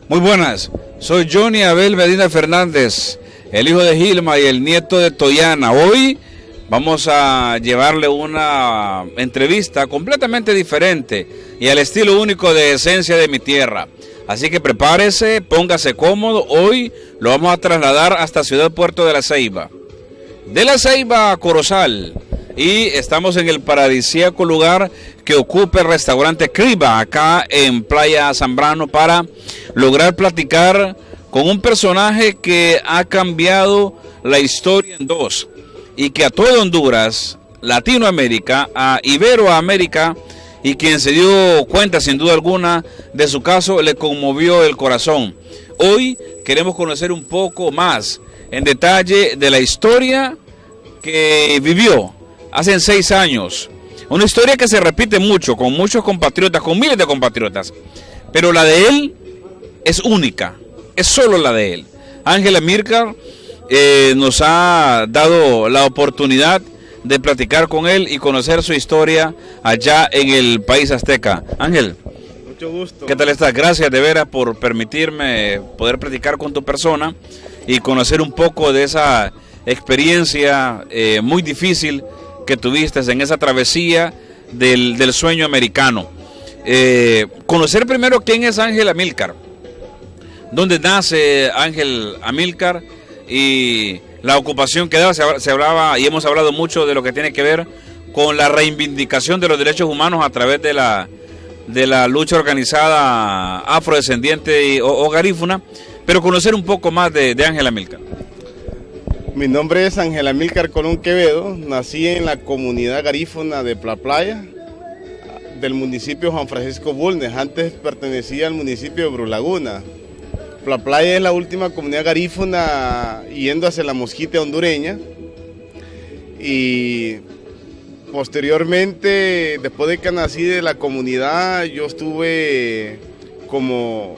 Muy buenas, soy Johnny Abel Medina Fernández, el hijo de Gilma y el nieto de Toyana. Hoy vamos a llevarle una entrevista completamente diferente y al estilo único de Esencia de mi Tierra. Así que prepárese, póngase cómodo. Hoy lo vamos a trasladar hasta Ciudad Puerto de la Ceiba. De la Ceiba a Corozal. Y estamos en el paradisíaco lugar que ocupa el restaurante Criba, acá en Playa Zambrano, para lograr platicar con un personaje que ha cambiado la historia en dos y que a todo Honduras, Latinoamérica, a Iberoamérica, y quien se dio cuenta sin duda alguna de su caso, le conmovió el corazón. Hoy queremos conocer un poco más en detalle de la historia que vivió hace 6 años. Una historia que se repite mucho con muchos compatriotas, con miles de compatriotas, pero la de él es única, es solo la de él. Ángel Amílcar nos ha dado la oportunidad de platicar con él y conocer su historia allá en el país azteca. Ángel, mucho gusto. ¿Qué tal estás? Gracias de veras por permitirme poder platicar con tu persona y conocer un poco de esa experiencia muy difícil que tuviste en esa travesía del sueño americano. Conocer primero quién es Ángel Amílcar, dónde nace Ángel Amílcar y la ocupación que daba. Se hablaba y hemos hablado mucho de lo que tiene que ver con la reivindicación de los derechos humanos a través de la lucha organizada afrodescendiente o garífuna, pero conocer un poco más de Ángel Amílcar. Mi nombre es Ángel Amílcar Colón Quevedo, nací en la comunidad garífuna de Playa, del municipio Juan Francisco Bulnes. Antes pertenecía al municipio de Brulaguna. Playa es la última comunidad garífuna yendo hacia la Mosquita hondureña, y posteriormente, después de que nací de la comunidad, yo estuve como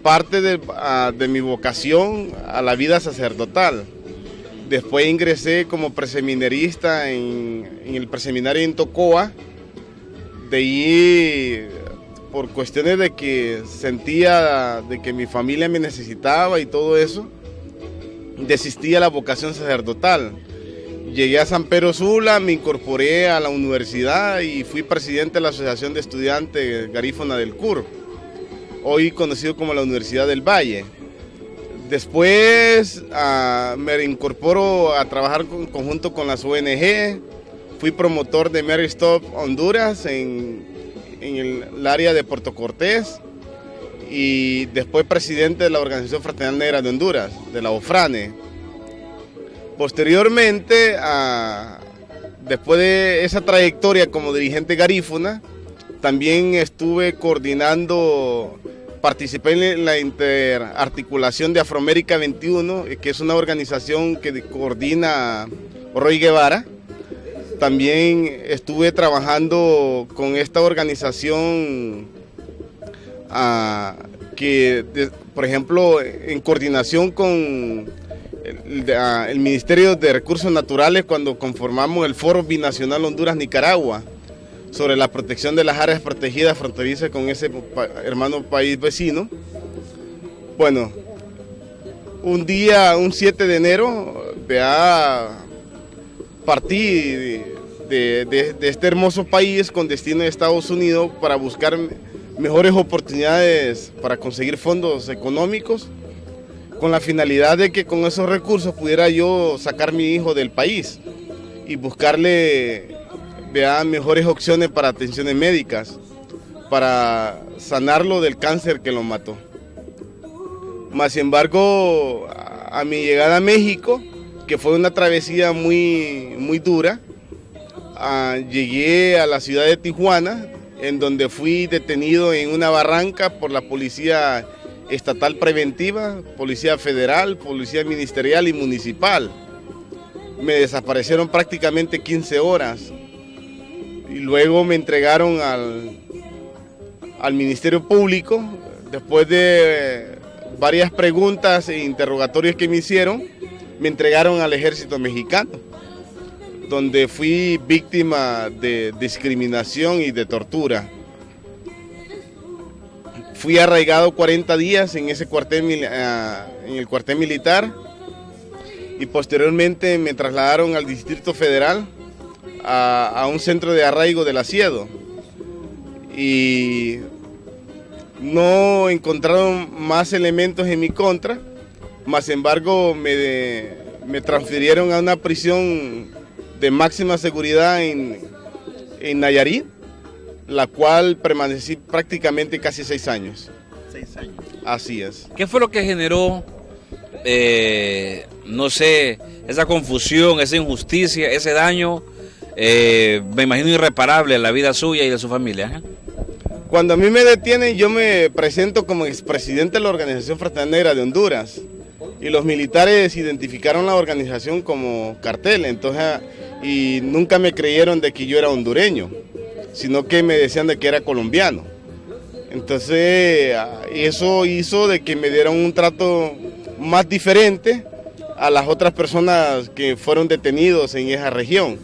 parte de mi vocación a la vida sacerdotal. Después ingresé como preseminarista en el preseminario en Tocoa. De ahí, por cuestiones de que sentía de que mi familia me necesitaba y todo eso, desistí a la vocación sacerdotal. Llegué a San Pedro Sula, me incorporé a la universidad y fui presidente de la Asociación de Estudiantes Garífuna del CUR, hoy conocido como la Universidad del Valle. Después me incorporo a trabajar conjunto con las ONG. Fui promotor de Mary Stop Honduras en el área de Puerto Cortés, y después presidente de la Organización Fraternal Negra de Honduras, de la OFRANE. Posteriormente, después de esa trayectoria como dirigente garífuna, también estuve coordinando, participé en la interarticulación de Afroamérica 21, que es una organización que coordina Roy Guevara. También estuve trabajando con esta organización por ejemplo, en coordinación con el Ministerio de Recursos Naturales, cuando conformamos el Foro Binacional Honduras-Nicaragua sobre la protección de las áreas protegidas fronterizas con ese hermano país vecino. Bueno, un día, un 7 de enero, partí de este hermoso país con destino a Estados Unidos para buscar mejores oportunidades para conseguir fondos económicos, con la finalidad de que con esos recursos pudiera yo sacar a mi hijo del país y buscarle mejores opciones para atenciones médicas, para sanarlo del cáncer que lo mató. Más sin embargo, a mi llegada a México, que fue una travesía muy dura, llegué a la ciudad de Tijuana, en donde fui detenido en una barranca por la Policía Estatal Preventiva, Policía Federal, Policía Ministerial y Municipal. Me desaparecieron prácticamente 15 horas y luego me entregaron al Ministerio Público. Después de varias preguntas e interrogatorios que me hicieron, me entregaron al Ejército Mexicano, donde fui víctima de discriminación y de tortura. fui arraigado 40 días en ese en el cuartel militar, y posteriormente me trasladaron al Distrito Federal a un centro de arraigo del Asiedo, y no encontraron más elementos en mi contra, más sin embargo me transfirieron a una prisión de máxima seguridad en Nayarit, la cual permanecí prácticamente casi 6 años. 6 años. Así es. ¿Qué fue lo que generó, no sé, esa confusión, esa injusticia, ese daño, me imagino irreparable a la vida suya y de su familia? Cuando a mí me detienen, yo me presento como expresidente de la Organización Fraternidad Negra de Honduras, y los militares identificaron la organización como cartel, entonces, y nunca me creyeron de que yo era hondureño, sino que me decían de que era colombiano. Entonces, eso hizo de que me dieran un trato más diferente a las otras personas que fueron detenidos en esa región.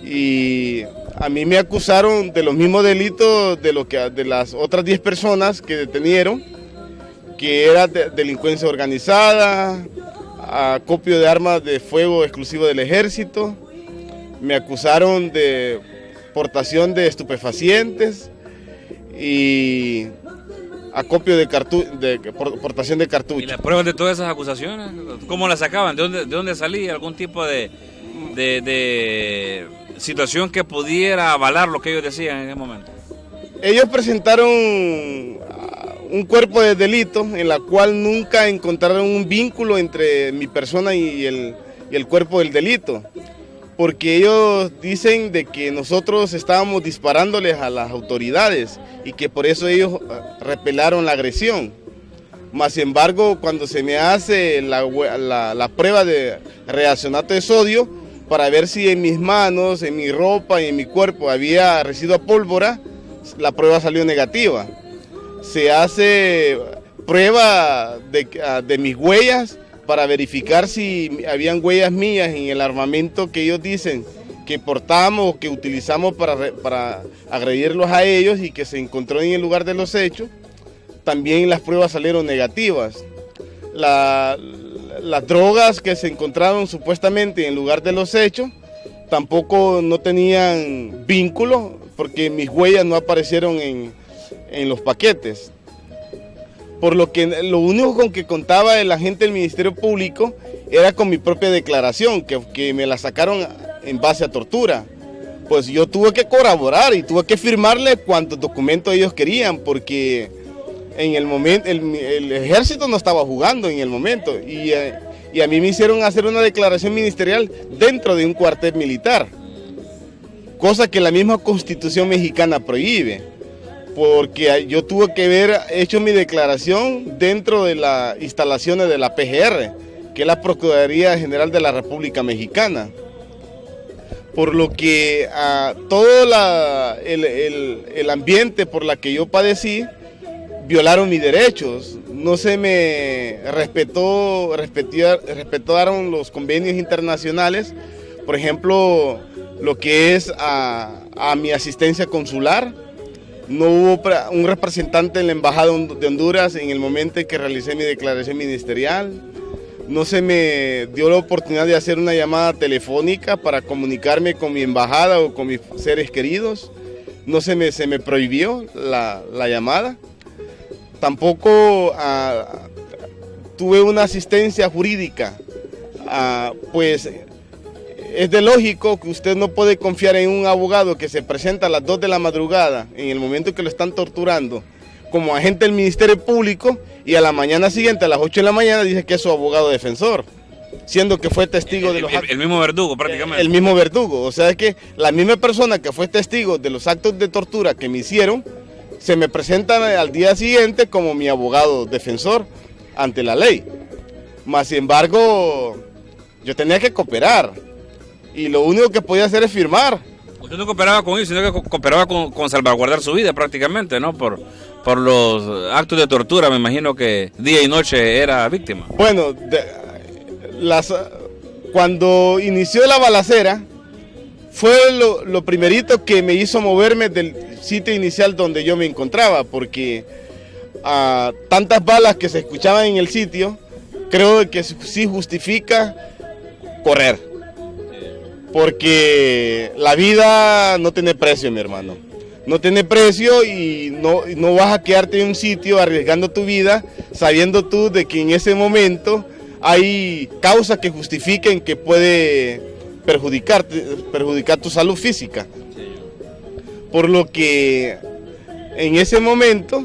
Y a mí me acusaron de los mismos delitos de las otras 10 personas que detenieron, que era delincuencia organizada, acopio de armas de fuego exclusivo del ejército. Me acusaron de portación de estupefacientes y acopio de portación de cartuchos. ¿Y las pruebas de todas esas acusaciones? ¿Cómo las sacaban? ¿De dónde salía algún tipo de situación que pudiera avalar lo que ellos decían en ese momento? Ellos presentaron un cuerpo de delito en la cual nunca encontraron un vínculo entre mi persona y el cuerpo del delito, porque ellos dicen de que nosotros estábamos disparándoles a las autoridades y que por eso ellos repelaron la agresión. Más sin embargo, cuando se me hace la prueba de reaccionato de sodio para ver si en mis manos, en mi ropa y en mi cuerpo había residuo a pólvora, la prueba salió negativa. Se hace prueba de mis huellas para verificar si habían huellas mías en el armamento que ellos dicen que portamos o que utilizamos para agredirlos a ellos y que se encontró en el lugar de los hechos. También las pruebas salieron negativas. Las drogas que se encontraron supuestamente en el lugar de los hechos tampoco no tenían vínculo, porque mis huellas no aparecieron en los paquetes. Por lo que lo único con que contaba el agente del Ministerio Público era con mi propia declaración, que me la sacaron en base a tortura. Pues yo tuve que colaborar y tuve que firmarle cuantos documentos ellos querían, porque en el momento el ejército no estaba jugando en el momento, y a mí me hicieron hacer una declaración ministerial dentro de un cuartel militar, cosa que la misma Constitución mexicana prohíbe, porque yo tuve que haber hecho mi declaración dentro de las instalaciones de la PGR, que es la Procuraduría General de la República Mexicana. Por lo que todo el ambiente por la que yo padecí, violaron mis derechos. No se me respetaron los convenios internacionales, por ejemplo, lo que es a mi asistencia consular. No hubo un representante en la Embajada de Honduras en el momento en que realicé mi declaración ministerial. No se me dio la oportunidad de hacer una llamada telefónica para comunicarme con mi embajada o con mis seres queridos. No se me prohibió la llamada. Tampoco tuve una asistencia jurídica, pues es de lógico que usted no puede confiar en un abogado que se presenta a las 2 de la madrugada, en el momento que lo están torturando, como agente del Ministerio Público, y a la mañana siguiente, a las 8 de la mañana, dice que es su abogado defensor, siendo que fue testigo de los actos. El mismo verdugo, prácticamente. El mismo verdugo, o sea, es que la misma persona que fue testigo de los actos de tortura que me hicieron, se me presenta al día siguiente como mi abogado defensor ante la ley. Más sin embargo, yo tenía que cooperar. Y lo único que podía hacer es firmar. Usted no cooperaba con ellos, sino que cooperaba con salvaguardar su vida prácticamente, ¿no? Por los actos de tortura, me imagino que día y noche era víctima. Bueno, cuando inició la balacera, fue lo primerito que me hizo moverme del sitio inicial donde yo me encontraba, porque tantas balas que se escuchaban en el sitio, creo que sí justifica correr. Porque la vida no tiene precio, mi hermano. No tiene precio y no vas a quedarte en un sitio arriesgando tu vida, sabiendo tú de que en ese momento hay causas que justifiquen que puede perjudicar tu salud física. Por lo que en ese momento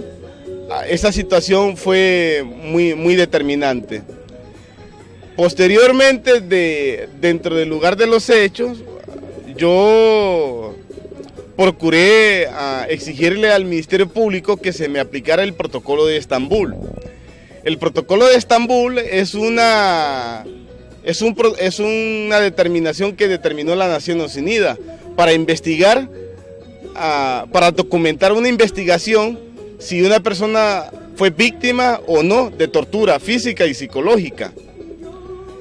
esa situación fue muy determinante. Posteriormente, dentro del lugar de los hechos, yo procuré exigirle al Ministerio Público que se me aplicara el protocolo de Estambul. El protocolo de Estambul es una determinación que determinó la Naciones Unidas para investigar, para documentar una investigación si una persona fue víctima o no de tortura física y psicológica.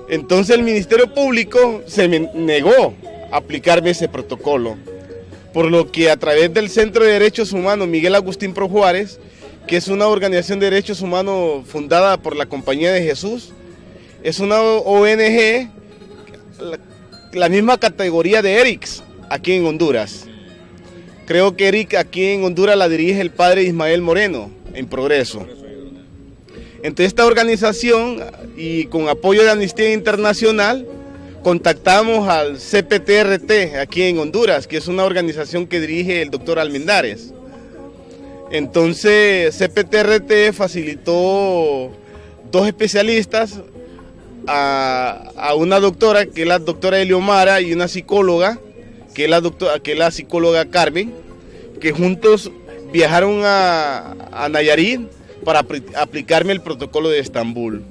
Entonces el Ministerio Público se me negó a aplicarme ese protocolo, por lo que a través del Centro de Derechos Humanos Miguel Agustín Pro Juárez, que es una organización de derechos humanos fundada por la Compañía de Jesús, es una ONG, la misma categoría de ERICS aquí en Honduras. Creo que ERIC aquí en Honduras la dirige el padre Ismael Moreno, en Progreso. Entre esta organización y con apoyo de Amnistía Internacional, contactamos al CPTRT aquí en Honduras, que es una organización que dirige el doctor Almendares. Entonces CPTRT facilitó 2 especialistas, a una doctora, que es la doctora Eliomara, y una psicóloga, que es la psicóloga Carmen, que juntos viajaron a Nayarit para aplicarme el protocolo de Estambul.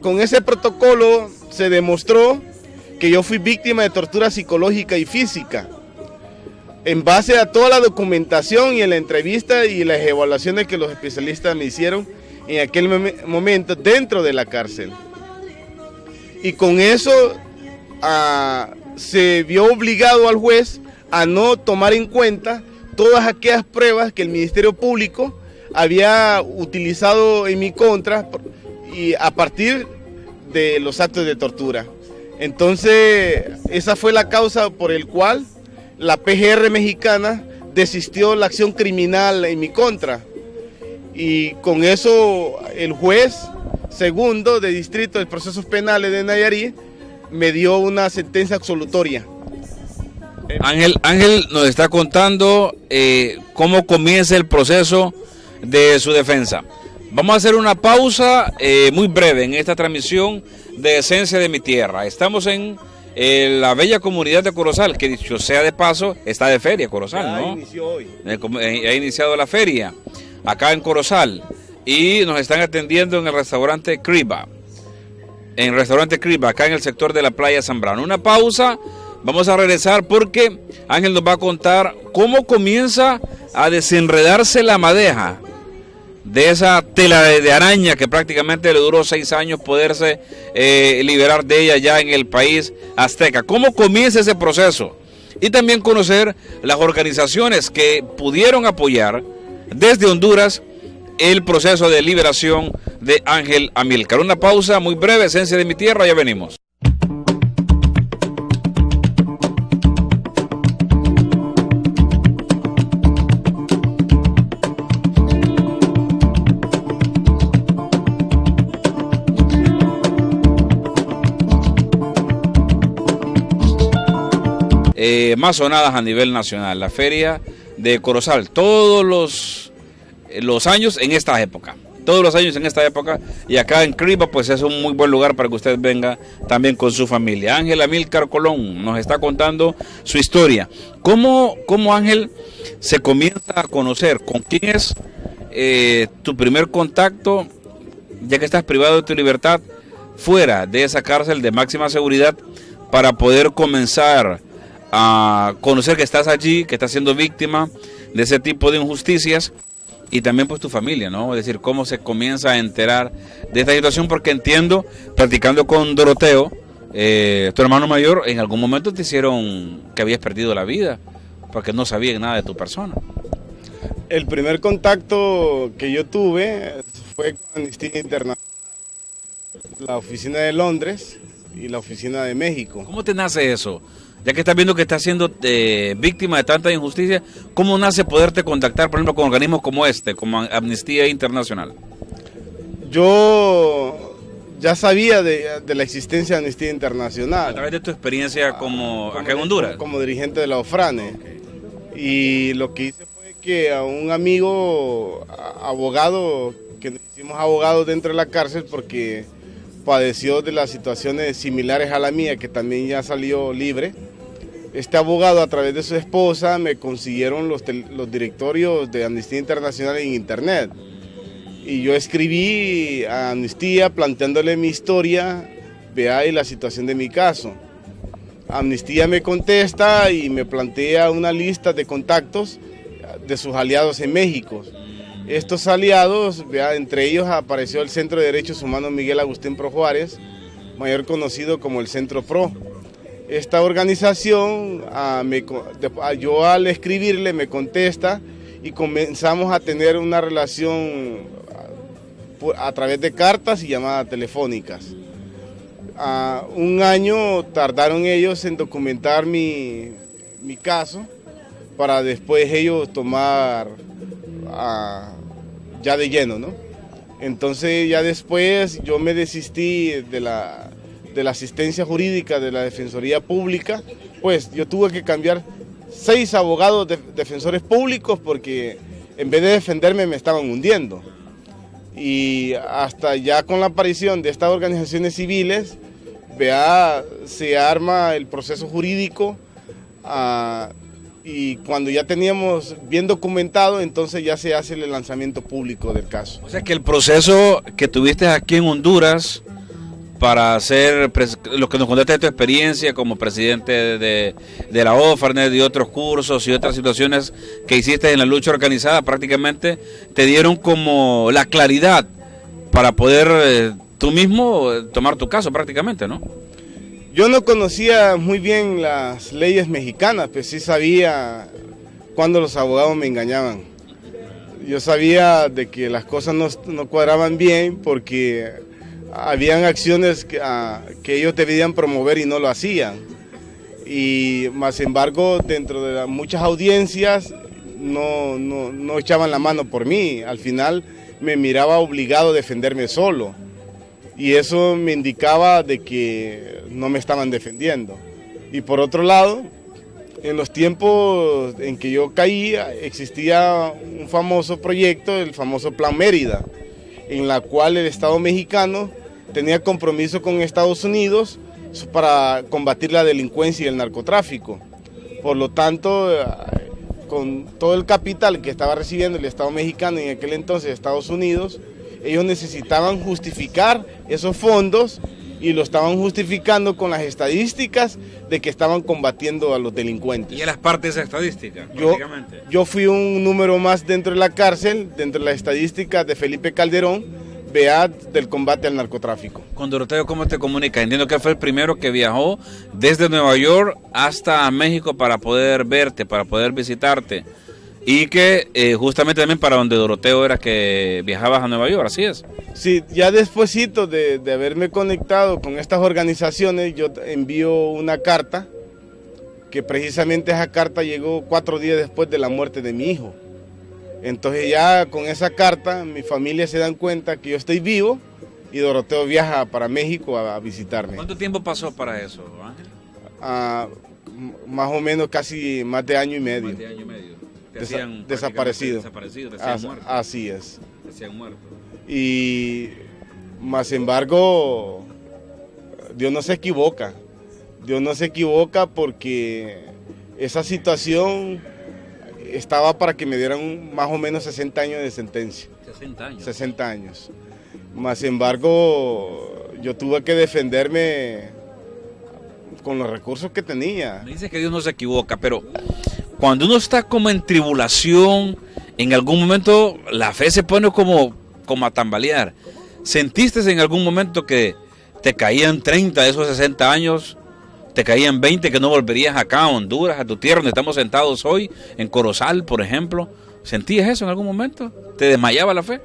Con ese protocolo se demostró que yo fui víctima de tortura psicológica y física, en base a toda la documentación y en la entrevista y las evaluaciones que los especialistas me hicieron en aquel momento dentro de la cárcel. Y con eso se vio obligado al juez a no tomar en cuenta todas aquellas pruebas que el Ministerio Público había utilizado en mi contra y a partir de los actos de tortura. Entonces, esa fue la causa por el cual la PGR mexicana desistió la acción criminal en mi contra. Y con eso el juez segundo de distrito de procesos penales de Nayarit me dio una sentencia absolutoria. Ángel nos está contando cómo comienza el proceso de su defensa. Vamos a hacer una pausa muy breve en esta transmisión de Esencia de mi Tierra. Estamos en la bella comunidad de Corozal, que dicho sea de paso, está de feria Corozal, ¿no? Inició hoy. Ha iniciado la feria acá en Corozal y nos están atendiendo en el restaurante Criba. En el restaurante Criba, acá en el sector de la playa Zambrano. Una pausa, vamos a regresar porque Ángel nos va a contar cómo comienza a desenredarse la madeja de esa tela de araña que prácticamente le duró 6 años poderse liberar de ella ya en el país azteca. ¿Cómo comienza ese proceso? Y también conocer las organizaciones que pudieron apoyar desde Honduras el proceso de liberación de Ángel Amílcar. Una pausa muy breve, Esencia de mi Tierra, ya venimos. Más sonadas a nivel nacional, la feria de Corozal, todos los años en esta época, y acá en Criba pues es un muy buen lugar para que usted venga también con su familia. Ángel Amílcar Colón nos está contando su historia. ¿Cómo Ángel se comienza a conocer? ¿Con quién es tu primer contacto, ya que estás privado de tu libertad, fuera de esa cárcel de máxima seguridad, para poder comenzar a conocer que estás allí, que estás siendo víctima de ese tipo de injusticias, y también pues tu familia, ¿no? Es decir, cómo se comienza a enterar de esta situación, porque entiendo, platicando con Doroteo, tu hermano mayor, en algún momento te hicieron que habías perdido la vida, porque no sabían nada de tu persona. El primer contacto que yo tuve fue con Amnistía Internacional, la oficina de Londres y la oficina de México. ¿Cómo te nace eso? Ya que estás viendo que estás siendo víctima de tanta injusticia, ¿cómo nace poderte contactar, por ejemplo, con organismos como este, como Amnistía Internacional? Yo ya sabía de la existencia de Amnistía Internacional. A través de tu experiencia como acá en Honduras. Como dirigente de la OFRANE. Okay. Y lo que hice fue que a un amigo abogado, que nos hicimos abogados dentro de la cárcel porque padeció de las situaciones similares a la mía, que también ya salió libre. Este abogado, a través de su esposa, me consiguieron los directorios de Amnistía Internacional en internet. Y yo escribí a Amnistía planteándole mi historia, y la situación de mi caso. Amnistía me contesta y me plantea una lista de contactos de sus aliados en México. Estos aliados, entre ellos apareció el Centro de Derechos Humanos Miguel Agustín Pro Juárez, mayor conocido como el Centro Pro. Esta organización, yo al escribirle me contesta y comenzamos a tener una relación a través de cartas y llamadas telefónicas. Un año tardaron ellos en documentar mi caso para después ellos tomar ya de lleno, ¿no? Entonces ya después yo me desistí de la asistencia jurídica de la Defensoría Pública, pues yo tuve que cambiar 6 abogados defensores públicos porque en vez de defenderme me estaban hundiendo. Y hasta ya con la aparición de estas organizaciones civiles, se arma el proceso jurídico y cuando ya teníamos bien documentado, entonces ya se hace el lanzamiento público del caso. O sea que el proceso que tuviste aquí en Honduras para hacer lo que nos contaste de tu experiencia como presidente de la OFRANE, de otros cursos y otras situaciones que hiciste en la lucha organizada, prácticamente te dieron como la claridad para poder tú mismo tomar tu caso prácticamente, ¿no? Yo no conocía muy bien las leyes mexicanas, pero sí sabía cuando los abogados me engañaban. Yo sabía de que las cosas no cuadraban bien porque habían acciones que ellos debían promover y no lo hacían. Y más embargo, dentro de muchas audiencias no echaban la mano por mí. Al final me miraba obligado a defenderme solo. Y eso me indicaba de que no me estaban defendiendo. Y por otro lado, en los tiempos en que yo caía, existía un famoso proyecto, el famoso Plan Mérida, en la cual el Estado mexicano tenía compromiso con Estados Unidos para combatir la delincuencia y el narcotráfico. Por lo tanto, con todo el capital que estaba recibiendo el Estado mexicano en aquel entonces Estados Unidos, ellos necesitaban justificar esos fondos y lo estaban justificando con las estadísticas de que estaban combatiendo a los delincuentes. ¿Y eras parte de esa estadística? Yo fui un número más dentro de la cárcel, dentro de las estadísticas de Felipe Calderón, del combate al narcotráfico. Con Doroteo, ¿cómo te comunicas? Entiendo que fue el primero que viajó desde Nueva York hasta México para poder verte, para poder visitarte. Y que justamente también para donde Doroteo era que viajabas a Nueva York, ¿así es? Sí, ya despuesito de haberme conectado con estas organizaciones, yo envío una carta, que precisamente esa carta llegó 4 días después de la muerte de mi hijo. Entonces ya con esa carta mi familia se dan cuenta que yo estoy vivo y Doroteo viaja para México a visitarme. ¿Cuánto tiempo pasó para eso, Ángel? Más o menos casi más de año y medio. Más de año y medio. Desaparecido. Te hacían muerto. Así es. Te hacían muerto. Y más embargo, Dios no se equivoca. Dios no se equivoca porque esa situación estaba para que me dieran más o menos 60 años de sentencia. 60 años. 60 años. Más embargo, yo tuve que defenderme con los recursos que tenía. Me dices que Dios no se equivoca, pero cuando uno está como en tribulación, en algún momento la fe se pone como a tambalear. ¿Sentiste en algún momento que te caían 30 de esos 60 años? ¿Te caían 20 que no volverías acá a Honduras, a tu tierra donde estamos sentados hoy, en Corozal, por ejemplo? ¿Sentías eso en algún momento? ¿Te desmayaba la fe?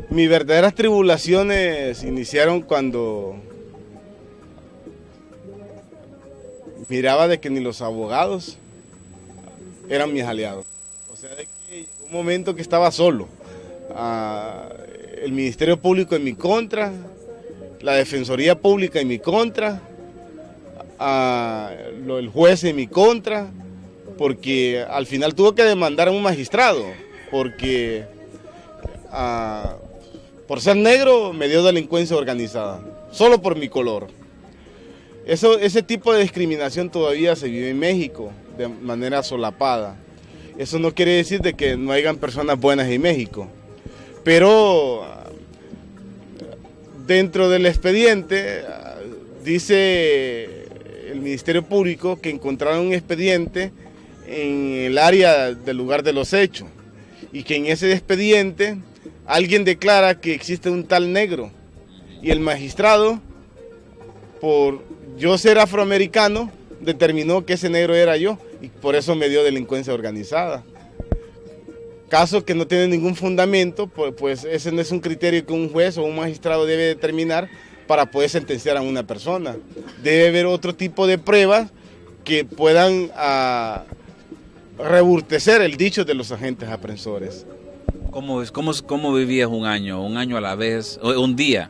Mis verdaderas tribulaciones iniciaron cuando miraba de que ni los abogados eran mis aliados. O sea, de que llegó un momento que estaba solo. El Ministerio Público en mi contra, la Defensoría Pública en mi contra, el juez en mi contra, porque al final tuve que demandar a un magistrado, porque por ser negro me dio delincuencia organizada, solo por mi color. Ese tipo de discriminación todavía se vive en México de manera solapada. Eso no quiere decir de que no hayan personas buenas en México, pero dentro del expediente dice el Ministerio Público que encontraron un expediente en el área del lugar de los hechos y que en ese expediente alguien declara que existe un tal negro y el magistrado, por yo ser afroamericano, determinó que ese negro era yo y por eso me dio delincuencia organizada. Caso que no tiene ningún fundamento, pues ese no es un criterio que un juez o un magistrado debe determinar para poder sentenciar a una persona. Debe haber otro tipo de pruebas que puedan reburtecer el dicho de los agentes aprensores. ¿Cómo vivías un año a la vez, un día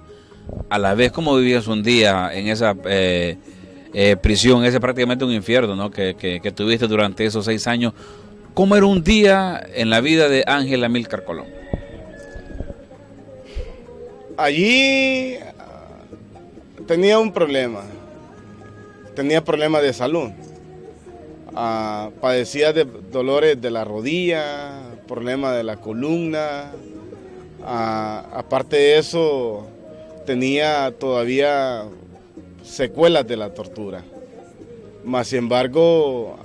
a la vez? ¿Cómo vivías un día en esa prisión, ese prácticamente un infierno, ¿no? que tuviste durante esos 6 años? ¿Cómo era un día en la vida de Ángel Amílcar Colón? Allí tenía un problema. Tenía problemas de salud. Padecía de dolores de la rodilla, problemas de la columna. Aparte de eso, tenía todavía secuelas de la tortura. Más sin embargo,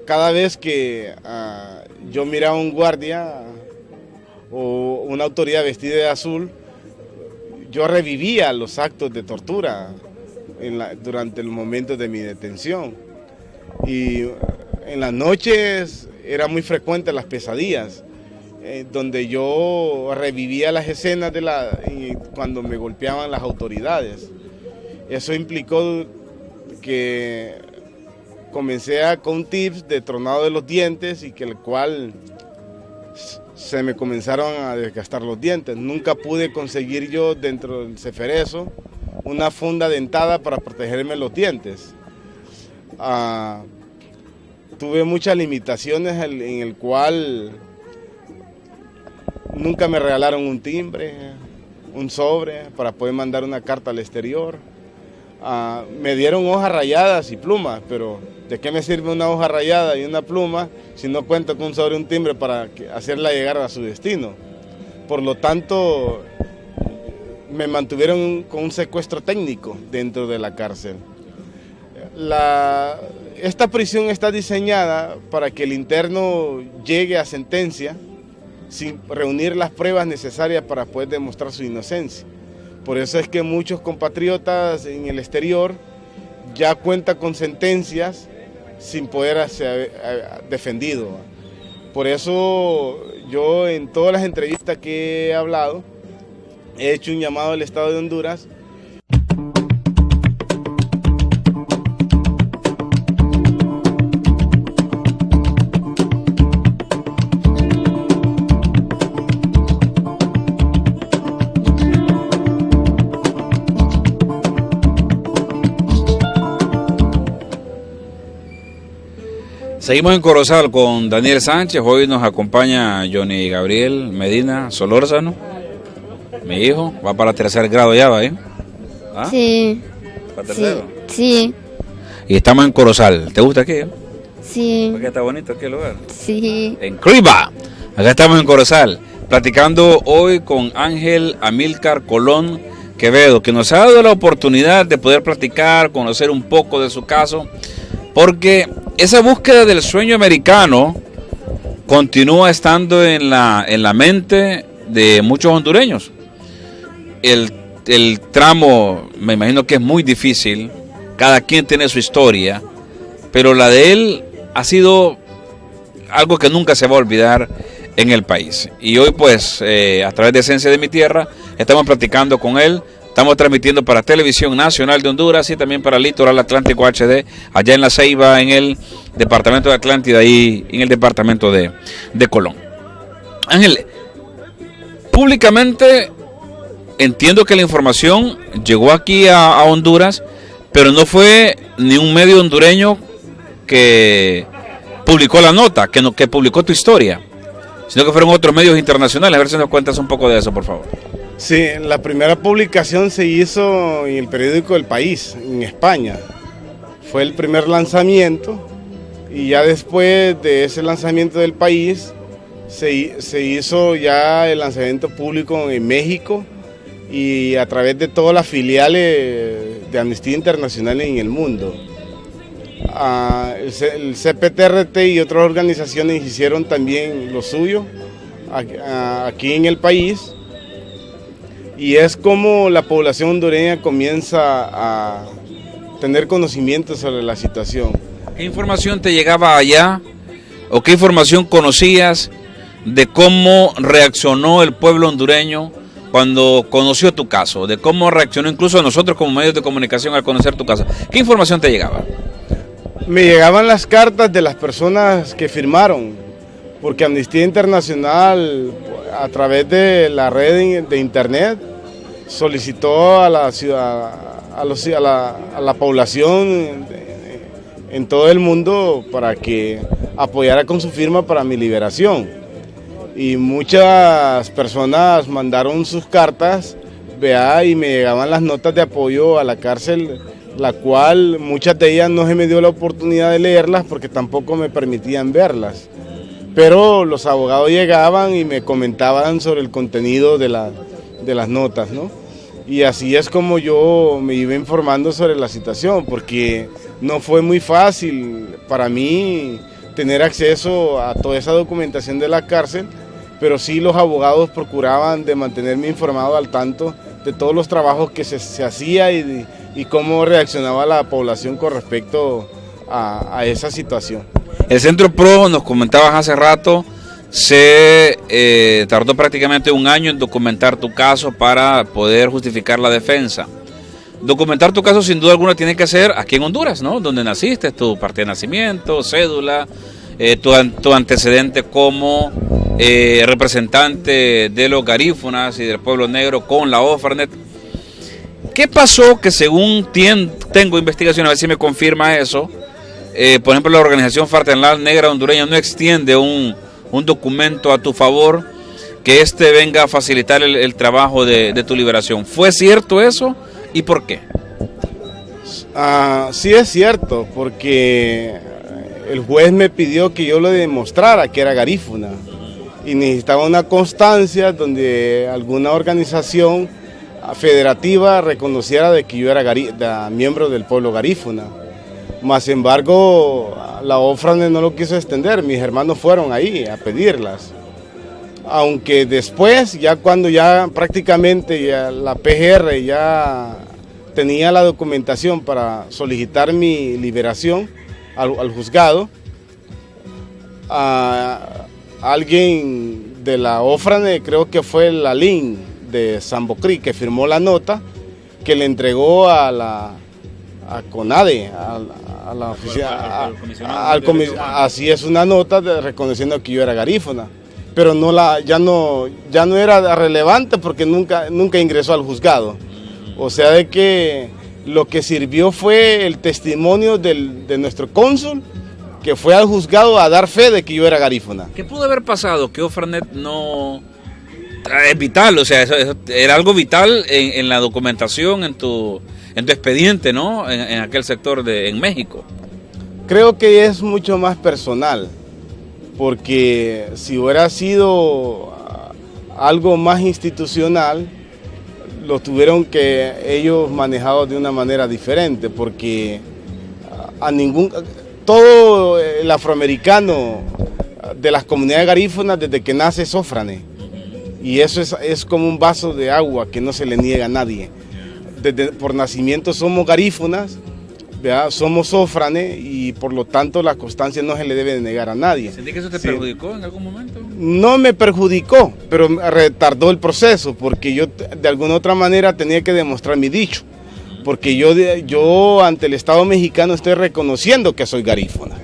cada vez que yo miraba a un guardia o una autoridad vestida de azul, yo revivía los actos de tortura durante el momento de mi detención. Y en las noches era muy frecuente las pesadillas, donde yo revivía las escenas cuando me golpeaban las autoridades. Eso implicó que comencé con tips de tronado de los dientes y que el cual se me comenzaron a desgastar los dientes. Nunca pude conseguir yo dentro del ceferezo una funda dentada para protegerme los dientes. Tuve muchas limitaciones en el cual nunca me regalaron un timbre, un sobre para poder mandar una carta al exterior. Me dieron hojas rayadas y plumas, pero ¿de qué me sirve una hoja rayada y una pluma si no cuento con un sobre y un timbre para hacerla llegar a su destino? Por lo tanto, me mantuvieron con un secuestro técnico dentro de la cárcel. Esta prisión está diseñada para que el interno llegue a sentencia sin reunir las pruebas necesarias para poder demostrar su inocencia. Por eso es que muchos compatriotas en el exterior ya cuentan con sentencias sin poder ser defendido. Por eso yo en todas las entrevistas que he hablado he hecho un llamado al Estado de Honduras. Seguimos en Corozal con Daniel Sánchez. Hoy nos acompaña Johnny Gabriel Medina Solórzano, mi hijo. Va para 3er grado ya, ¿va? ¿Ah? Sí. ¿Para 3º? Sí. Y estamos en Corozal. ¿Te gusta aquí? Sí. Porque está bonito aquí el lugar. Sí. En Criba. Acá estamos en Corozal, platicando hoy con Ángel Amílcar Colón Quevedo, que nos ha dado la oportunidad de poder platicar, conocer un poco de su caso, porque esa búsqueda del sueño americano continúa estando en la mente de muchos hondureños. El tramo, me imagino que es muy difícil, cada quien tiene su historia, pero la de él ha sido algo que nunca se va a olvidar en el país. Y hoy pues a través de Esencia de mi Tierra estamos platicando con él. Estamos transmitiendo para Televisión Nacional de Honduras y también para Litoral Atlántico HD, allá en La Ceiba, en el departamento de Atlántida y en el departamento de Colón. Ángel, públicamente entiendo que la información llegó aquí a Honduras, pero no fue ni un medio hondureño que publicó la nota, que publicó tu historia, sino que fueron otros medios internacionales. A ver si nos cuentas un poco de eso, por favor. Sí, la primera publicación se hizo en el periódico El País, en España. Fue el primer lanzamiento y ya después de ese lanzamiento del País se hizo ya el lanzamiento público en México y a través de todas las filiales de Amnistía Internacional en el mundo. El CPTRT y otras organizaciones hicieron también lo suyo aquí en el país. Y es como la población hondureña comienza a tener conocimiento sobre la situación. ¿Qué información te llegaba allá o qué información conocías de cómo reaccionó el pueblo hondureño cuando conoció tu caso? De cómo reaccionó incluso nosotros como medios de comunicación al conocer tu caso. ¿Qué información te llegaba? Me llegaban las cartas de las personas que firmaron, porque Amnistía Internacional, a través de la red de internet, solicitó a la ciudad, a la población en todo el mundo para que apoyara con su firma para mi liberación. Y muchas personas mandaron sus cartas, y me llegaban las notas de apoyo a la cárcel, la cual muchas de ellas no se me dio la oportunidad de leerlas porque tampoco me permitían verlas. Pero los abogados llegaban y me comentaban sobre el contenido de las notas, ¿no? Y así es como yo me iba informando sobre la situación, porque no fue muy fácil para mí tener acceso a toda esa documentación de la cárcel, pero sí los abogados procuraban de mantenerme informado al tanto de todos los trabajos que se hacía y cómo reaccionaba la población con respecto a esa situación. El Centro PRO, nos comentabas hace rato, se tardó prácticamente un año en documentar tu caso para poder justificar la defensa. Documentar tu caso sin duda alguna tiene que ser aquí en Honduras, ¿no? Donde naciste, tu partida de nacimiento, cédula, tu antecedente como representante de los garífunas y del pueblo negro con la OFRANET. ¿Qué pasó que según tengo investigación, a ver si me confirma eso? Por ejemplo, la organización Fraternidad Negra Hondureña no extiende un documento a tu favor que venga a facilitar el trabajo de tu liberación. ¿Fue cierto eso y por qué? Sí es cierto, porque el juez me pidió que yo le demostrara que era garífuna y necesitaba una constancia donde alguna organización federativa reconociera de que yo era miembro del pueblo garífuna. Más embargo, la OFRANET no lo quiso extender, mis hermanos fueron ahí a pedirlas. Aunque después, ya cuando prácticamente la PGR ya tenía la documentación para solicitar mi liberación al juzgado, alguien de la OFRANET, creo que fue la LIN de Zambocrí, que firmó la nota, que le entregó a CONADE, a la oficina, así es, una nota reconociendo que yo era garífuna, pero ya no era relevante porque nunca ingresó al juzgado. O sea de que lo que sirvió fue el testimonio de nuestro cónsul, que fue al juzgado a dar fe de que yo era garífuna. ¿Qué pudo haber pasado? Que OFRANET no... Es vital, o sea, eso era algo vital en la documentación, en tu expediente, ¿no? En aquel sector en México. Creo que es mucho más personal, porque si hubiera sido algo más institucional, lo tuvieron que ellos manejado de una manera diferente, porque todo el afroamericano de las comunidades garífunas desde que nace es OFRANET, y eso es como un vaso de agua que no se le niega a nadie. Por nacimiento somos garífunas ¿verdad? Somos sófranes y por lo tanto la constancia no se le debe de negar a nadie. ¿Sentí que eso te Sí. perjudicó en algún momento? No me perjudicó, pero retardó el proceso porque yo de alguna otra manera tenía que demostrar mi dicho. Porque yo ante el Estado mexicano estoy reconociendo que soy garífuna.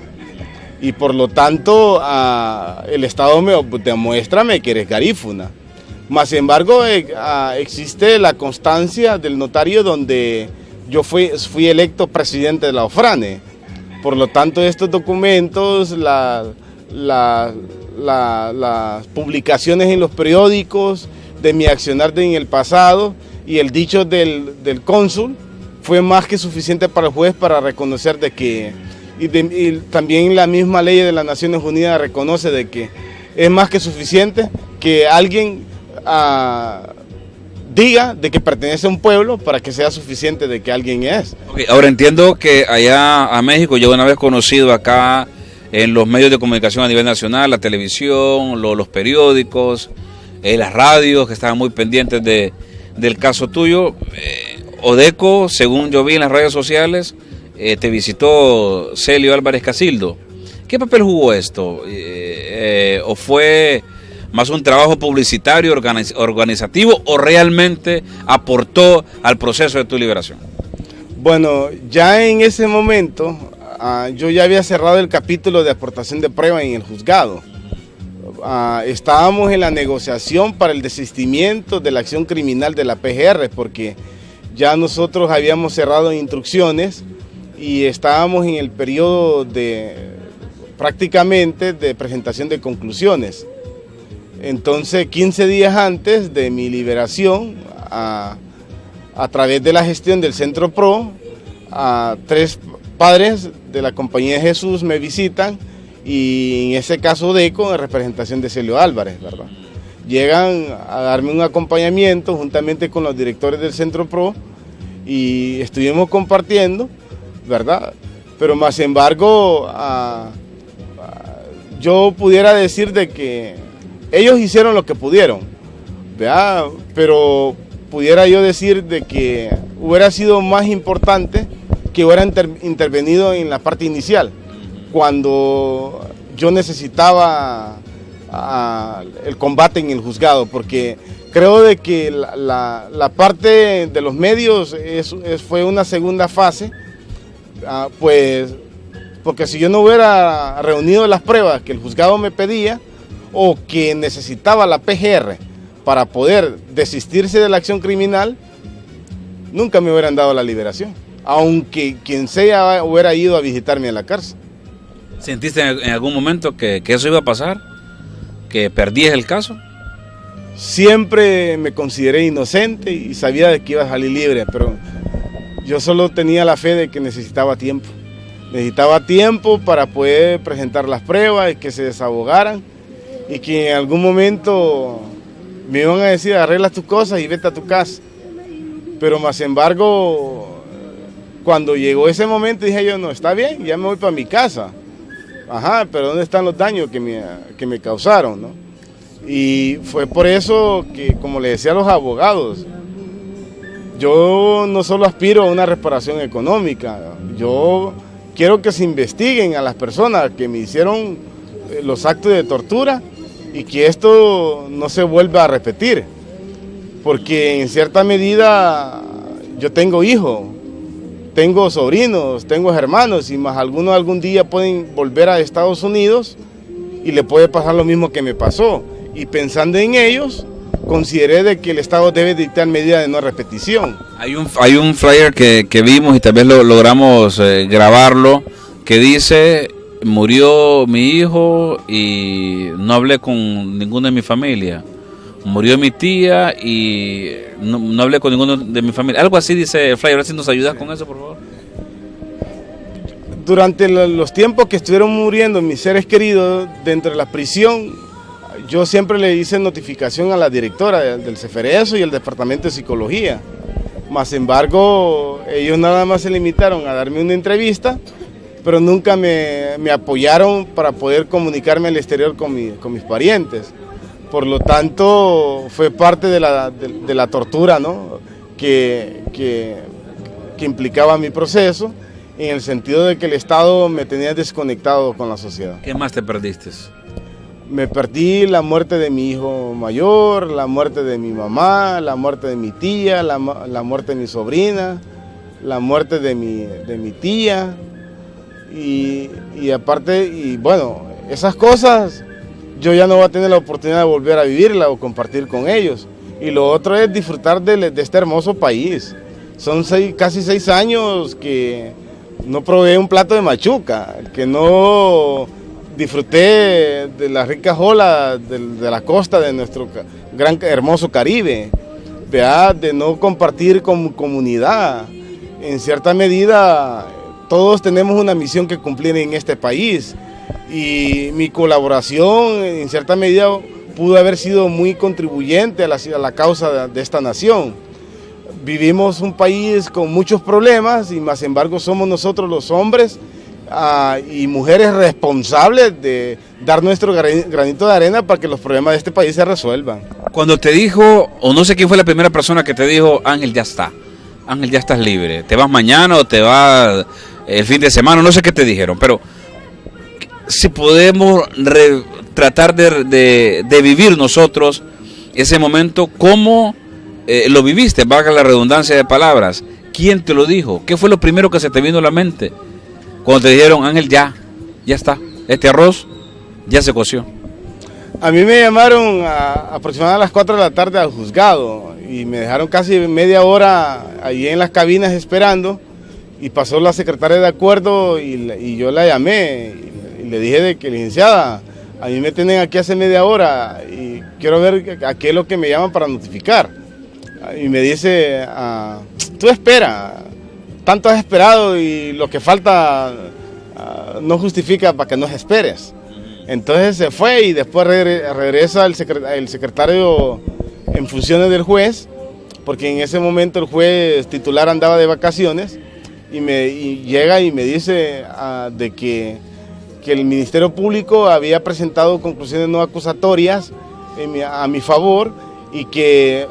Y por lo tanto el Estado me demuéstrame que eres garífuna. Más sin embargo existe la constancia del notario donde yo fui electo presidente de la OFRANE. Por lo tanto estos documentos, las publicaciones en los periódicos de mi accionar en el pasado y el dicho del cónsul fue más que suficiente para el juez para reconocer de que, y también la misma ley de las Naciones Unidas reconoce de que es más que suficiente que alguien diga de que pertenece a un pueblo para que sea suficiente de que alguien es. Okay, ahora entiendo que allá a México yo una vez conocido acá en los medios de comunicación a nivel nacional, la televisión, los periódicos, las radios que estaban muy pendientes del caso tuyo. Odeco, según yo vi en las redes sociales, te visitó Celio Álvarez Casildo. ¿Qué papel jugó esto? ¿O fue más un trabajo publicitario, organizativo, o realmente aportó al proceso de tu liberación? Bueno, ya en ese momento yo ya había cerrado el capítulo de aportación de prueba en el juzgado. Estábamos en la negociación para el desistimiento de la acción criminal de la PGR, porque ya nosotros habíamos cerrado instrucciones y estábamos en el periodo prácticamente de presentación de conclusiones. Entonces, 15 días antes de mi liberación, a través de la gestión del Centro PRO, 3 padres de la Compañía de Jesús me visitan, y en ese caso Odeco, en representación de Celio Álvarez, ¿verdad? Llegan a darme un acompañamiento juntamente con los directores del Centro PRO y estuvimos compartiendo, ¿verdad? Pero más sin embargo, yo pudiera decir de que ellos hicieron lo que pudieron, ¿verdad? Pero pudiera yo decir de que hubiera sido más importante que hubieran intervenido en la parte inicial, cuando yo necesitaba el combate en el juzgado, porque creo de que la parte de los medios fue una segunda fase, pues porque si yo no hubiera reunido las pruebas que el juzgado me pedía o que necesitaba la PGR para poder desistirse de la acción criminal, nunca me hubieran dado la liberación, aunque quien sea hubiera ido a visitarme a la cárcel. ¿Sentiste en algún momento que eso iba a pasar? ¿Que perdías el caso? Siempre me consideré inocente y sabía de que iba a salir libre, pero yo solo tenía la fe de que necesitaba tiempo. Necesitaba tiempo para poder presentar las pruebas y que se desahogaran, y que en algún momento me iban a decir: arregla tus cosas y vete a tu casa. Pero más sin embargo, cuando llegó ese momento dije yo: no, está bien, ya me voy para mi casa. Ajá, pero ¿dónde están los daños que me causaron, no? Y fue por eso que, como le decía a los abogados, yo no solo aspiro a una reparación económica, yo quiero que se investiguen a las personas que me hicieron los actos de tortura y que esto no se vuelva a repetir, porque en cierta medida yo tengo hijos, tengo sobrinos, tengo hermanos, y más algunos algún día pueden volver a Estados Unidos y le puede pasar lo mismo que me pasó. Y pensando en ellos, consideré de que el Estado debe dictar medidas de no repetición. Hay un flyer que vimos y tal vez logramos grabarlo, que dice: murió mi hijo y no hablé con ninguno de mi familia. Murió mi tía y no hablé con ninguno de mi familia. Algo así dice el flyer. ¿Si nos ayudas con eso, por favor? Durante los tiempos que estuvieron muriendo mis seres queridos dentro de la prisión, yo siempre le hice notificación a la directora del CEFERESO y el Departamento de Psicología. Más sin embargo, ellos nada más se limitaron a darme una entrevista, pero nunca me apoyaron para poder comunicarme al exterior con mis parientes. Por lo tanto, fue parte de la tortura, ¿no?, que implicaba mi proceso, en el sentido de que el Estado me tenía desconectado con la sociedad. ¿Qué más te perdiste? Me perdí la muerte de mi hijo mayor, la muerte de mi mamá, la muerte de mi tía, la muerte de mi sobrina, la muerte de mi tía. Y aparte, y bueno, esas cosas yo ya no voy a tener la oportunidad de volver a vivirla o compartir con ellos. Y lo otro es disfrutar de este hermoso país. Son casi 6 años que no probé un plato de machuca, que no disfruté de las ricas olas de la costa de nuestro gran hermoso Caribe, de no compartir con comunidad. En cierta medida, todos tenemos una misión que cumplir en este país y mi colaboración en cierta medida pudo haber sido muy contribuyente a la causa de esta nación. Vivimos un país con muchos problemas y más embargo somos nosotros los hombres y mujeres responsables de dar nuestro granito de arena para que los problemas de este país se resuelvan. Cuando te dijo, o no sé quién fue la primera persona que te dijo, Ángel, ya está, Ángel, ya estás libre, te vas mañana o te vas el fin de semana, no sé qué te dijeron, pero si podemos tratar de vivir nosotros ese momento, ¿cómo lo viviste? Valga la redundancia de palabras. ¿Quién te lo dijo? ¿Qué fue lo primero que se te vino a la mente cuando te dijeron, Ángel, ya está, este arroz ya se coció? A mí me llamaron aproximadamente a las 4 de la tarde al juzgado y me dejaron casi media hora ahí en las cabinas esperando y pasó la secretaria de acuerdo y yo la llamé y le dije de que, licenciada, a mí me tienen aquí hace media hora y quiero ver a qué es lo que me llaman para notificar. Y me dice, tú espera, tanto has esperado y lo que falta no justifica para que no esperes. Entonces se fue y después regresa el secretario en funciones del juez, porque en ese momento el juez titular andaba de vacaciones y llega y me dice de que el Ministerio Público había presentado conclusiones no acusatorias a mi favor y que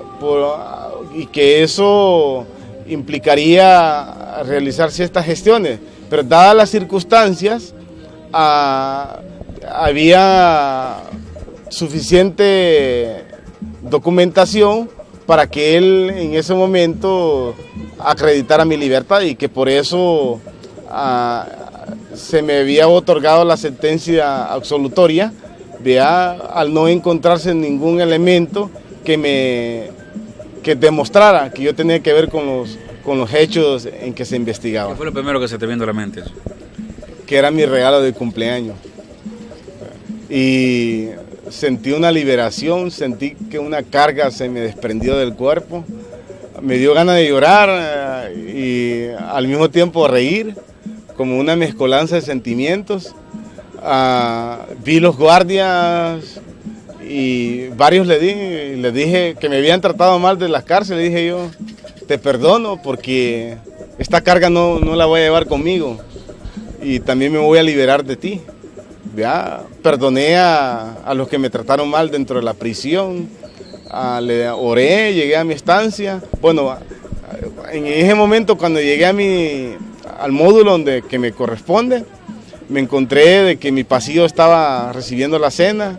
eso implicaría realizar ciertas gestiones, pero dadas las circunstancias había suficiente documentación para que él en ese momento acreditara mi libertad y que por eso se me había otorgado la sentencia absolutoria al no encontrarse ningún elemento que demostrara que yo tenía que ver con los hechos en que se investigaba. ¿Qué fue lo primero que se te vino a la mente? Que era mi regalo de cumpleaños. Y sentí una liberación, sentí que una carga se me desprendió del cuerpo. Me dio ganas de llorar y al mismo tiempo reír, como una mezcolanza de sentimientos. Vi los guardias y varios les dije que me habían tratado mal de las cárceles. Le dije yo, te perdono porque esta carga no la voy a llevar conmigo y también me voy a liberar de ti. Perdoné a los que me trataron mal dentro de la prisión, le oré, llegué a mi estancia. Bueno, en ese momento cuando llegué al módulo que me corresponde, me encontré de que mi pasillo estaba recibiendo la cena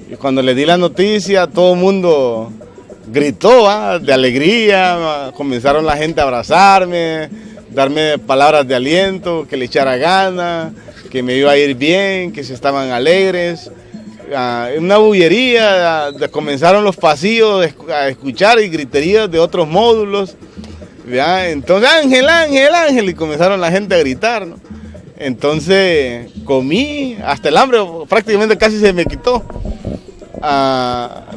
y cuando le di la noticia todo el mundo gritó de alegría, comenzaron la gente a abrazarme, darme palabras de aliento, que le echara ganas, que me iba a ir bien, que se estaban alegres. Una bullería, comenzaron los pasillos a escuchar y griterías de otros módulos. Entonces, Ángel, Ángel, Ángel, y comenzaron la gente a gritar, ¿no? Entonces comí, hasta el hambre prácticamente casi se me quitó.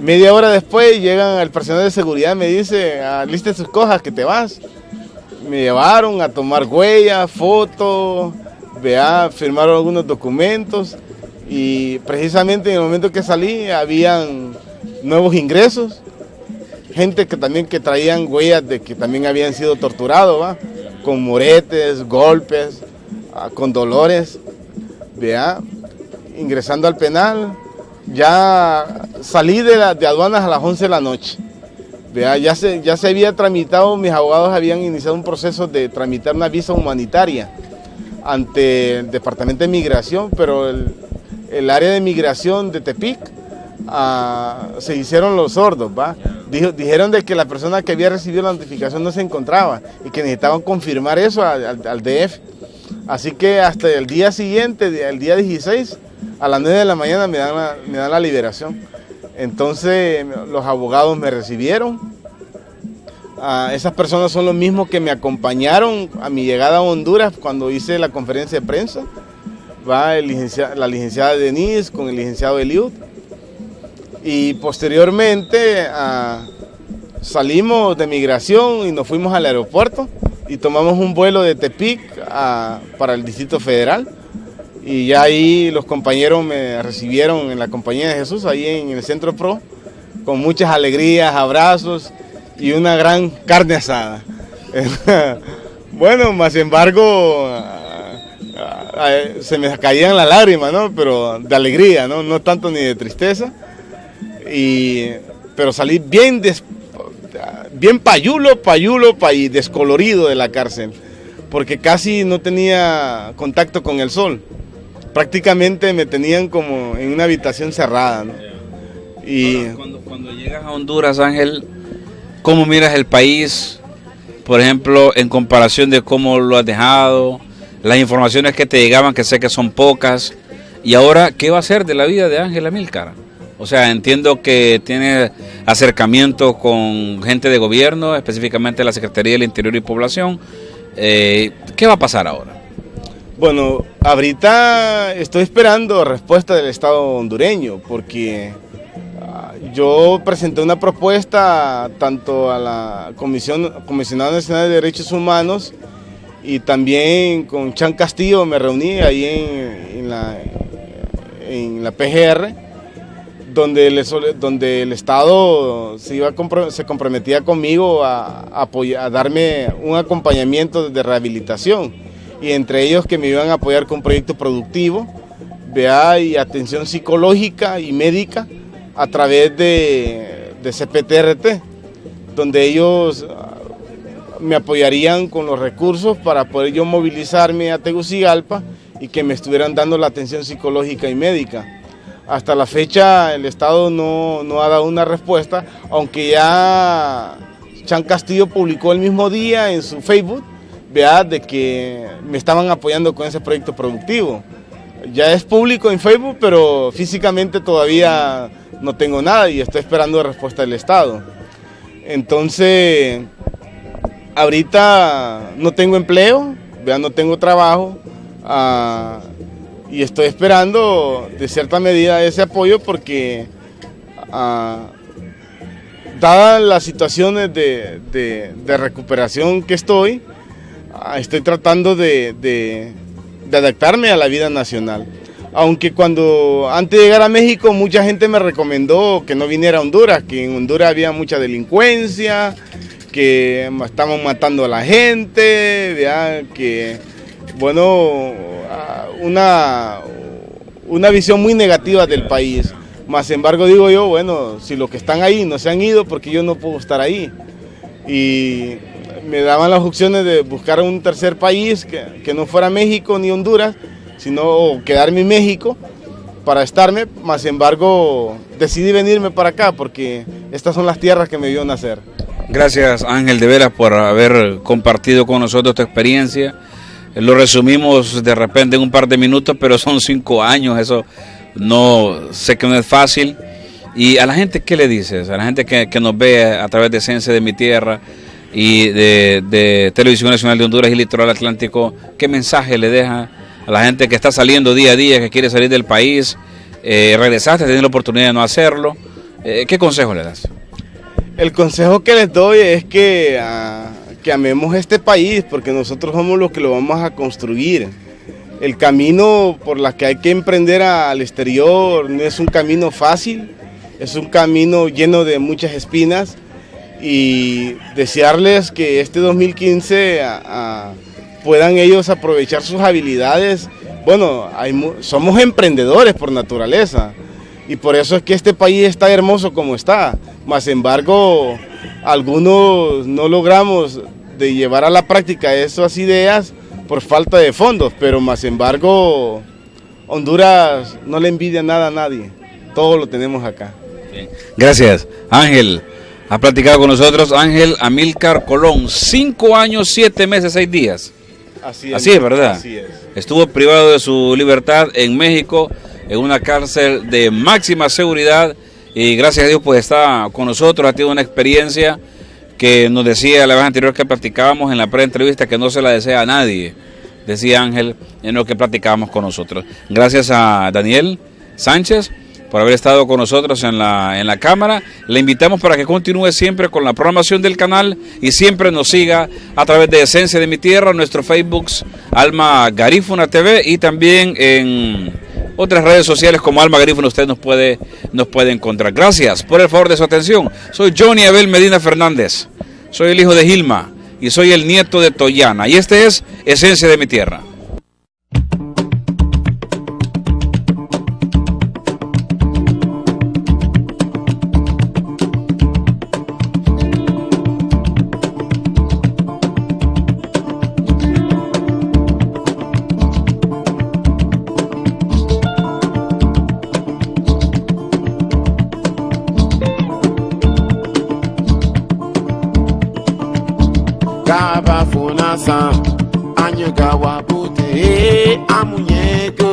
Media hora después llegan el personal de seguridad, me dice, aliste sus cosas que te vas. Me llevaron a tomar huellas, fotos, firmaron algunos documentos y precisamente en el momento que salí habían nuevos ingresos, gente que traían huellas de que también habían sido torturados, con moretes, golpes, con dolores, ingresando al penal. Ya salí de aduanas a las 11 de la noche. Ya se había tramitado, mis abogados habían iniciado un proceso de tramitar una visa humanitaria ante el Departamento de Migración, pero el área de migración de Tepic se hicieron los sordos, ¿va? Dijeron de que la persona que había recibido la notificación no se encontraba y que necesitaban confirmar eso al DF. Así que hasta el día siguiente, el día 16, a las 9 de la mañana me dan la liberación. Entonces los abogados me recibieron. Esas personas son los mismos que me acompañaron a mi llegada a Honduras cuando hice la conferencia de prensa. Va la licenciada Denise con el licenciado Eliud. Y posteriormente salimos de migración y nos fuimos al aeropuerto y tomamos un vuelo de Tepic para el Distrito Federal. Y ya ahí los compañeros me recibieron en la Compañía de Jesús, ahí en el Centro Pro, con muchas alegrías, abrazos y una gran carne asada. Bueno, más sin embargo, se me caían las lágrimas, ¿no? Pero de alegría, ¿no? No tanto ni de tristeza. Pero salí bien payulo y descolorido de la cárcel, porque casi no tenía contacto con el sol. Prácticamente me tenían como en una habitación cerrada, ¿no? Y cuando llegas a Honduras, Ángel, ¿cómo miras el país? Por ejemplo, en comparación de cómo lo has dejado, las informaciones que te llegaban, que sé que son pocas, y ahora, ¿qué va a ser de la vida de Ángel Amílcar? O sea, entiendo que tiene acercamiento con gente de gobierno, específicamente la Secretaría del Interior y Población. ¿Qué va a pasar ahora? Bueno, ahorita estoy esperando respuesta del Estado hondureño, porque yo presenté una propuesta tanto a la Comisionada Nacional de Derechos Humanos y también con Chan Castillo me reuní ahí en la PGR, donde el Estado se comprometía conmigo a darme un acompañamiento de rehabilitación, y entre ellos que me iban a apoyar con un proyecto productivo, y atención psicológica y médica a través de CPTRT, donde ellos me apoyarían con los recursos para poder yo movilizarme a Tegucigalpa y que me estuvieran dando la atención psicológica y médica. Hasta la fecha el Estado no ha dado una respuesta, aunque ya Chan Castillo publicó el mismo día en su Facebook, de que me estaban apoyando con ese proyecto productivo. Ya es público en Facebook, pero físicamente todavía no tengo nada y estoy esperando respuesta del Estado. Entonces, ahorita no tengo empleo, no tengo trabajo, y estoy esperando de cierta medida ese apoyo porque dadas las situaciones de recuperación que estoy tratando de adaptarme a la vida nacional. Aunque antes de llegar a México mucha gente me recomendó que no viniera a Honduras, que en Honduras había mucha delincuencia, que estaban matando a la gente, que bueno, una visión muy negativa del país. Más sin embargo digo yo, bueno, si los que están ahí no se han ido, porque yo no puedo estar ahí. Y me daban las opciones de buscar un tercer país que no fuera México ni Honduras, sino quedarme en México para estarme. Más sin embargo decidí venirme para acá porque estas son las tierras que me vio nacer. Gracias, Ángel, de veras, por haber compartido con nosotros tu experiencia. Lo resumimos de repente en un par de minutos, pero son 5 años, eso no sé que no es fácil. Y a la gente, ¿qué le dices? A la gente que nos ve a través de Esencia de mi Tierra y de Televisión Nacional de Honduras y Litoral Atlántico, ¿qué mensaje le deja a la gente que está saliendo día a día, que quiere salir del país? Regresaste, tienes la oportunidad de no hacerlo. ¿Qué consejo le das? El consejo que les doy es que amemos este país, porque nosotros somos los que lo vamos a construir. El camino por el que hay que emprender al exterior no es un camino fácil, es un camino lleno de muchas espinas, y desearles que este 2015 puedan ellos aprovechar sus habilidades. Bueno, somos emprendedores por naturaleza, y por eso es que este país está hermoso como está. Más sin embargo, algunos no logramos de llevar a la práctica esas ideas por falta de fondos, pero más embargo Honduras no le envidia nada a nadie, todo lo tenemos acá. Bien. Gracias. Ángel, ha platicado con nosotros Ángel Amílcar Colón, 5 años, 7 meses, 6 días. Así es, ¿verdad? Así es. Estuvo privado de su libertad en México, en una cárcel de máxima seguridad, y gracias a Dios pues está con nosotros, ha tenido una experiencia que nos decía la vez anterior que platicábamos en la pre-entrevista que no se la desea a nadie, decía Ángel en lo que platicábamos con nosotros. Gracias a Daniel Sánchez por haber estado con nosotros en la cámara. Le invitamos para que continúe siempre con la programación del canal y siempre nos siga a través de Esencia de mi Tierra, nuestro Facebook Alma Garífuna TV, y también en otras redes sociales como Alma Garífuna usted nos puede encontrar. Gracias por el favor de su atención. Soy Johnny Abel Medina Fernández, soy el hijo de Gilma y soy el nieto de Toyana, y este es Esencia de mi Tierra. Kaba funasa, anyuga wabute, amunyeko.